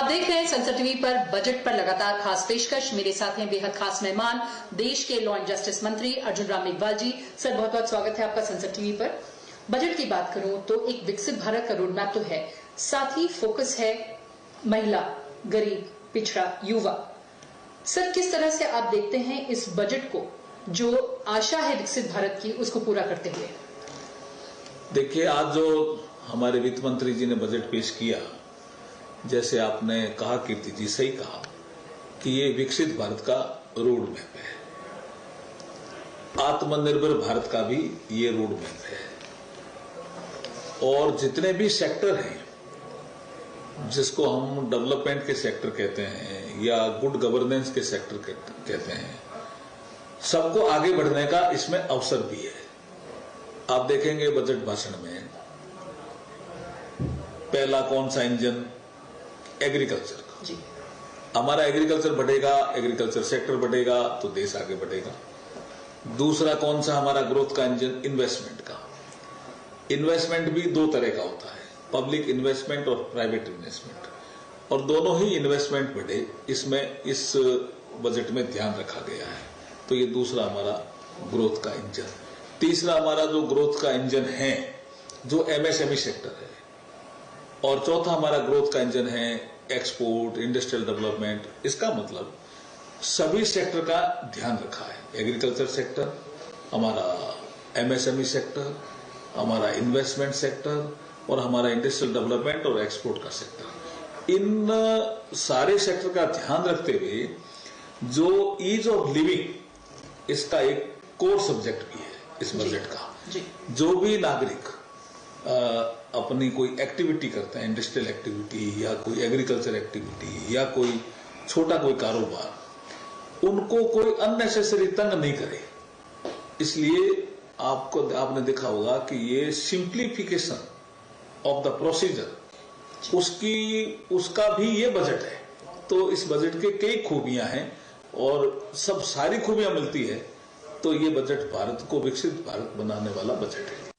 आप देख रहे हैं संसद टीवी पर बजट पर लगातार खास पेशकश। मेरे साथ हैं बेहद खास मेहमान, देश के लॉ एंड जस्टिस मंत्री अर्जुन राम मेघवाल जी। सर, बहुत बहुत स्वागत है आपका संसद टीवी पर। बजट की बात करूं तो एक विकसित भारत का रोडमैप तो है, साथ ही फोकस है महिला, गरीब, पिछड़ा, युवा। सर, किस तरह से आप देखते हैं इस बजट को, जो आशा है विकसित भारत की, उसको पूरा करते हुए? देखिए, आज जो हमारे वित्त मंत्री जी ने बजट पेश किया, जैसे आपने कहा, कीर्ति जी सही कहा कि ये विकसित भारत का रोड मैप है, आत्मनिर्भर भारत का भी ये रोड मैप है। और जितने भी सेक्टर हैं, जिसको हम डेवलपमेंट के सेक्टर कहते हैं या गुड गवर्नेंस के सेक्टर कहते हैं, सबको आगे बढ़ने का इसमें अवसर भी है। आप देखेंगे बजट भाषण में पहला कौन सा इंजन? एग्रीकल्चर का जी। हमारा एग्रीकल्चर बढ़ेगा, एग्रीकल्चर सेक्टर बढ़ेगा तो देश आगे बढ़ेगा। दूसरा कौन सा हमारा ग्रोथ का इंजन? इन्वेस्टमेंट का। इन्वेस्टमेंट भी दो तरह का होता है, पब्लिक इन्वेस्टमेंट और प्राइवेट इन्वेस्टमेंट, और दोनों ही इन्वेस्टमेंट बढ़े, इसमें इस बजट में ध्यान रखा गया है। तो ये दूसरा हमारा ग्रोथ का इंजन। तीसरा हमारा जो ग्रोथ का इंजन है, जो एमएसएमई सेक्टर है, और चौथा हमारा ग्रोथ का इंजन है एक्सपोर्ट, इंडस्ट्रियल डेवलपमेंट। इसका मतलब सभी सेक्टर का ध्यान रखा है। एग्रीकल्चर सेक्टर, हमारा एमएसएमई सेक्टर, हमारा इन्वेस्टमेंट सेक्टर, और हमारा इंडस्ट्रियल डेवलपमेंट और एक्सपोर्ट का सेक्टर। इन सारे सेक्टर का ध्यान रखते हुए जो ईज ऑफ लिविंग, इसका एक कोर सब्जेक्ट भी है इस बजट का। जो भी नागरिक अपनी कोई एक्टिविटी करते हैं, इंडस्ट्रियल एक्टिविटी या कोई एग्रीकल्चर एक्टिविटी या कोई छोटा कोई कारोबार, उनको कोई अननेसेसरी तंग नहीं करे। इसलिए आपने देखा होगा कि ये सिंप्लीफिकेशन ऑफ द प्रोसीजर, उसका भी ये बजट है। तो इस बजट के कई खूबियां हैं और सब सारी खूबियां मिलती है, तो ये बजट भारत को विकसित भारत बनाने वाला बजट है।